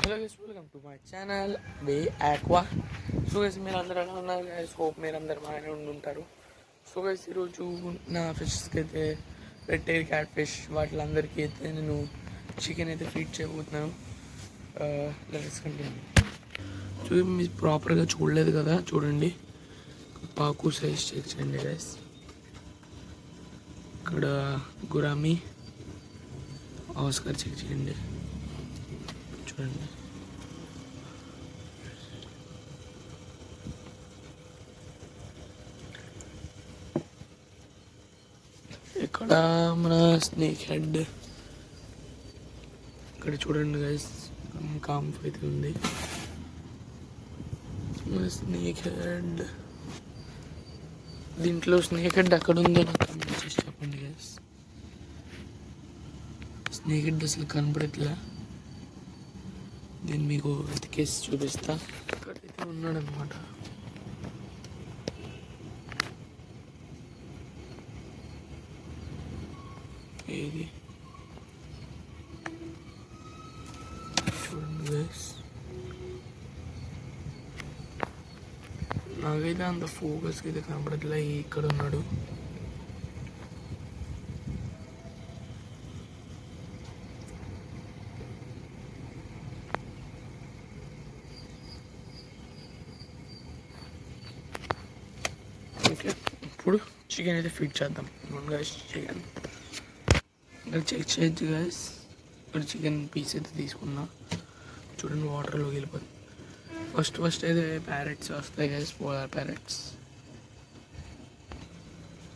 Hello guys, welcome to my channel way aqua. So guys, మీరు అందరూ ఎలా ఉన్నారు గైస్? హోప్ మీరు అందరు బాగానే ఉంటారు. సో గైస్, ఈరోజు నా ఫిషెస్కి అయితే పెట్టే క్యాట్ ఫిష్ వాటిలందరికీ అయితే నేను చికెన్ అయితే ఫీడ్ చేయబోతున్నాను. Let's continue. సో మీరు ప్రాపర్గా చూడలేదు కదా, చూడండి. పాకు సైజ్ చెక్ చేయండి గైస్. ఇక్కడ గురామి ఆస్కర్ చెక్ చేయండి, చూడండి. ఇక్కడ మన స్నేక్ హెడ్ ఇక్కడ చూడండి గైస్, కాంఫ్ అయితే ఉంది. మన స్నేక్ హెడ్, దీంట్లో స్నేక్ హెడ్ ఎక్కడ ఉందో నాకు కమెంట్ చేసి చెప్పండి గైస్. స్నేక్ హెడ్ అసలు కనపడట్లా, నేను మీకు వెతికేసి చూపిస్తా. ఇక్కడైతే ఉన్నాడనమాట. ఏది చూడండి గైస్, నాకైతే అంత ఫోకస్కి అయితే కనపడట్లే. ఇక్కడ ఉన్నాడు. ఓకే, ఇప్పుడు చికెన్ అయితే ఫీడ్ చేద్దాం గైస్. చికెన్ ఇక్కడ చెక్ చేయొచ్చు గైస్. ఇక్కడ చికెన్ పీస్ అయితే తీసుకున్నా, చూడండి వాటర్లోకి వెళ్ళిపోతుంది. ఫస్ట్ అయితే ప్యారెట్స్ వస్తాయి గైస్, పోలార్ ప్యారెట్స్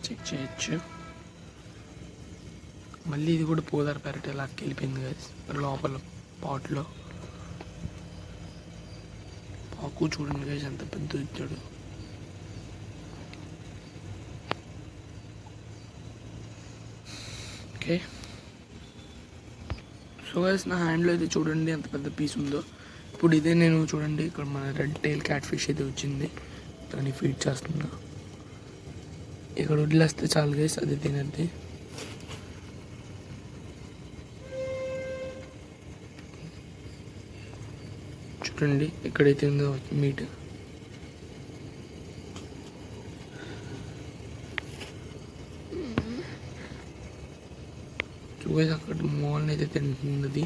చెక్ చేయొచ్చు. మళ్ళీ ఇది కూడా పోలార్ ప్యారెట్ ఇలా వెళ్ళిపోయింది గైస్. లోపల పాట్లో పాకు చూడండి గైస్, ఎంత పెద్ద ఇచ్చాడు. ఓకే, సో గైస్, నా హ్యాండ్లో అయితే చూడండి ఎంత పెద్ద పీస్ ఉందో. ఇప్పుడు ఇదే నేను చూడండి, ఇక్కడ మన రెడ్ టైల్ క్యాట్ ఫిష్ అయితే వచ్చింది, దాన్ని ఫీడ్ చేస్తున్నా. ఇక్కడ వదిలేస్తే చాలు గైస్, అది తినద్ది. చూడండి ఎక్కడైతే ఉందో మీట్. చూసి అక్కడ మోల్ని అయితే తింటుంది.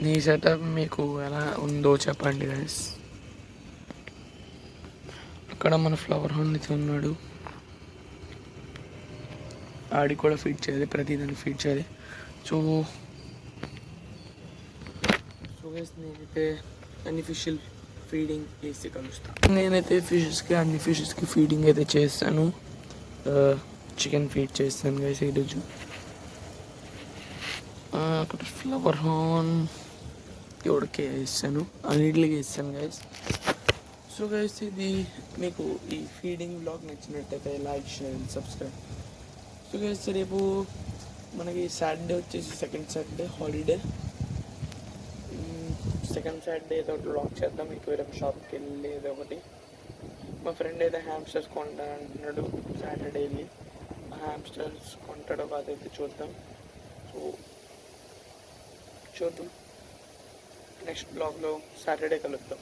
నీ సెటప్ మీకు ఎలా ఉందో చెప్పండి గైస్. అక్కడ మన ఫ్లవర్ హౌండ్ అయితే ఉన్నాడు, ఆడికి కూడా ఫీడ్ చేయాలి, ప్రతిదాన్ని ఫీడ్ చేయాలి. సో గైస్, నేనైతే అన్ని ఫిషెల్ ఫీడింగ్ చేసి కలుస్తాను. నేనైతే అన్ని ఫిషెస్కి ఫీడింగ్ అయితే చేస్తాను. చికెన్ ఫీడ్ చేస్తాను గైస్ ఈరోజు. అక్కడ ఫ్లవర్ హార్న్ ఎవరికి వేస్తాను, అన్నిటికి వేస్తాను గైస్. సో గైస్, ఇది మీకు ఈ ఫీడింగ్ బ్లాగ్ నచ్చినట్టయితే like, share and subscribe. So guys, రేపు మనకి సాటర్డే వచ్చేసి second Saturday holiday. Second Saturday ఏదో ఒకటి బ్లాగ్ చేద్దాం. మీకు వేరే షాప్కి వెళ్ళి ఏదో ఒకటి. మా ఫ్రెండ్ అయితే హ్యామ్స్టర్స్ కొంటాను అంటున్నాడు, సాటర్డే వెళ్ళి హ్యామ్స్టర్స్ కొంటాడో కాదైతే చూద్దాం. సో చూద్దాం, నెక్స్ట్ బ్లాగ్లో సాటర్డే కలుద్దాం.